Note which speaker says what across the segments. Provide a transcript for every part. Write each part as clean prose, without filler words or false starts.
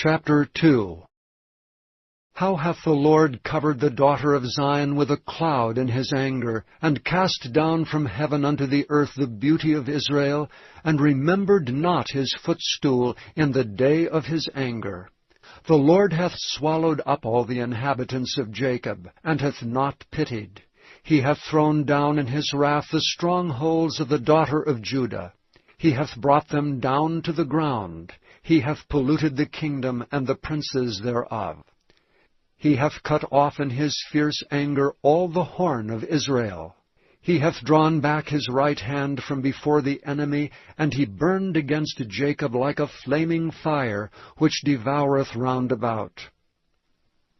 Speaker 1: Chapter 2. How hath the Lord covered the daughter of Zion with a cloud in his anger, and cast down from heaven unto the earth the beauty of Israel, and remembered not his footstool in the day of his anger. The Lord hath swallowed up all the inhabitants of Jacob, and hath not pitied. He hath thrown down in his wrath the strongholds of the daughter of Judah. He hath brought them down to the ground. He hath polluted the kingdom and the princes thereof. He hath cut off in his fierce anger all the horn of Israel. He hath drawn back his right hand from before the enemy, and he burned against Jacob like a flaming fire, which devoureth round about.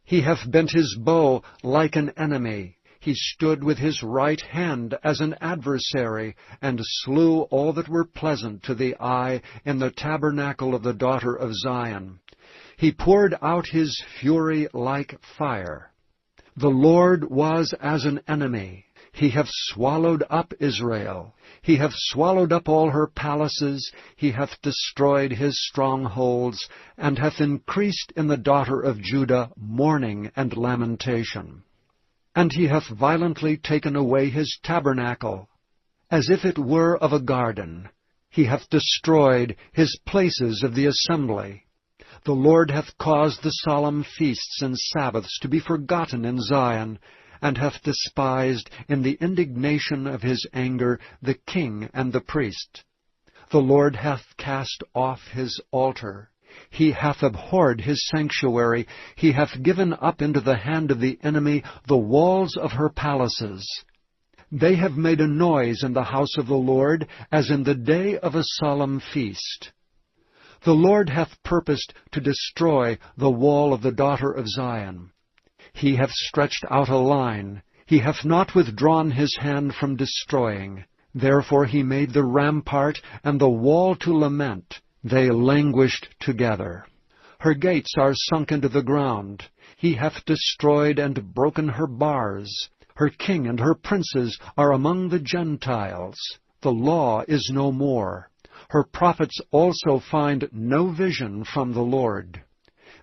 Speaker 1: He hath bent his bow like an enemy. He stood with his right hand as an adversary, and slew all that were pleasant to the eye in the tabernacle of the daughter of Zion. He poured out his fury like fire. The Lord was as an enemy. He hath swallowed up Israel. He hath swallowed up all her palaces. He hath destroyed his strongholds, and hath increased in the daughter of Judah mourning and lamentation. And he hath violently taken away his tabernacle, as if it were of a garden. He hath destroyed his places of the assembly. The Lord hath caused the solemn feasts and Sabbaths to be forgotten in Zion, and hath despised in the indignation of his anger the king and the priest. The Lord hath cast off his altar. He hath abhorred his sanctuary. He hath given up into the hand of the enemy the walls of her palaces. They have made a noise in the house of the Lord, as in the day of a solemn feast. The Lord hath purposed to destroy the wall of the daughter of Zion. He hath stretched out a line. He hath not withdrawn his hand from destroying. Therefore he made the rampart and the wall to lament. They languished together. Her gates are sunk into the ground. He hath destroyed and broken her bars. Her king and her princes are among the Gentiles. The law is no more. Her prophets also find no vision from the Lord.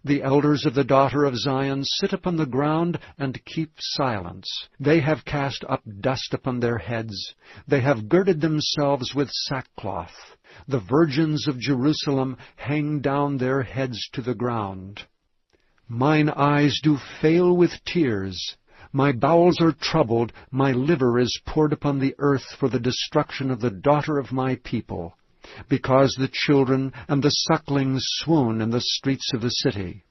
Speaker 1: The elders of the daughter of Zion sit upon the ground and keep silence. They have cast up dust upon their heads. They have girded themselves with sackcloth. The virgins of Jerusalem hang down their heads to the ground. Mine eyes do fail with tears. My bowels are troubled. My liver is poured upon the earth for the destruction of the daughter of my people, because the children and the sucklings swoon in the streets of the city.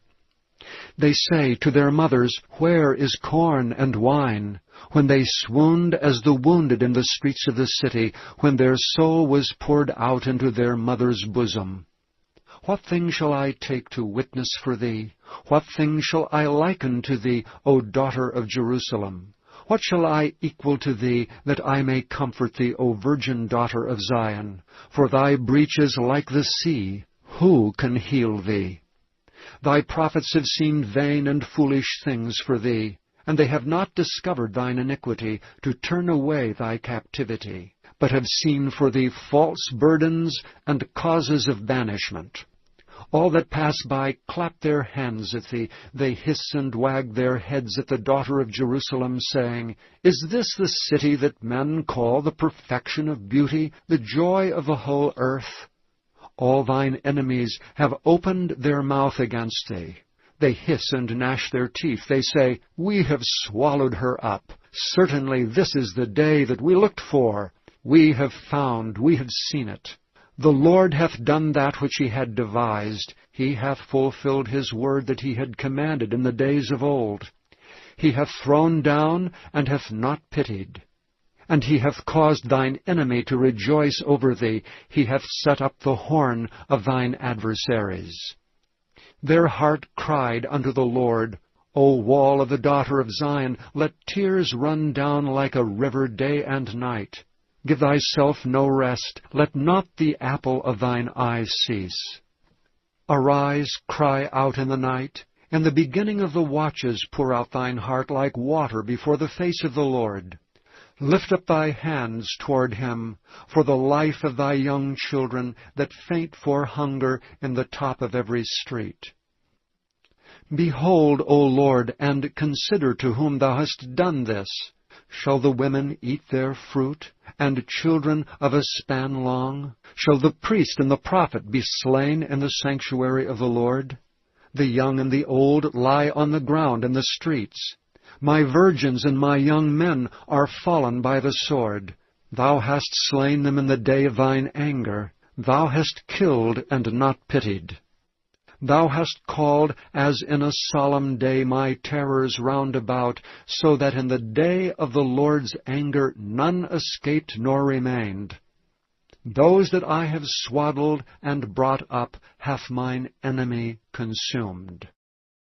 Speaker 1: They say to their mothers, Where is corn and wine? When they swooned as the wounded in the streets of the city, when their soul was poured out into their mother's bosom. What thing shall I take to witness for thee? What thing shall I liken to thee, O daughter of Jerusalem? What shall I equal to thee, that I may comfort thee, O virgin daughter of Zion? For thy breach is like the sea. Who can heal thee? Thy prophets have seen vain and foolish things for thee, and they have not discovered thine iniquity, to turn away thy captivity, but have seen for thee false burdens and causes of banishment. All that pass by clap their hands at thee. They hiss and wag their heads at the daughter of Jerusalem, saying, Is this the city that men call the perfection of beauty, the joy of the whole earth? All thine enemies have opened their mouth against thee. They hiss and gnash their teeth. They say, We have swallowed her up. Certainly this is the day that we looked for. We have found, we have seen it. The Lord hath done that which he had devised. He hath fulfilled his word that he had commanded in the days of old. He hath thrown down and hath not pitied. And he hath caused thine enemy to rejoice over thee. He hath set up the horn of thine adversaries. Their heart cried unto the Lord, O wall of the daughter of Zion, let tears run down like a river day and night. Give thyself no rest. Let not the apple of thine eyes cease. Arise, cry out in the night. In the beginning of the watches pour out thine heart like water before the face of the Lord. Lift up thy hands toward him, for the life of thy young children that faint for hunger in the top of every street. Behold, O Lord, and consider to whom thou hast done this. Shall the women eat their fruit, and children of a span long? Shall the priest and the prophet be slain in the sanctuary of the Lord? The young and the old lie on the ground in the streets. My virgins and my young men are fallen by the sword. Thou hast slain them in the day of thine anger. Thou hast killed and not pitied. Thou hast called as in a solemn day my terrors round about, so that in the day of the Lord's anger none escaped nor remained. Those that I have swaddled and brought up hath mine enemy consumed.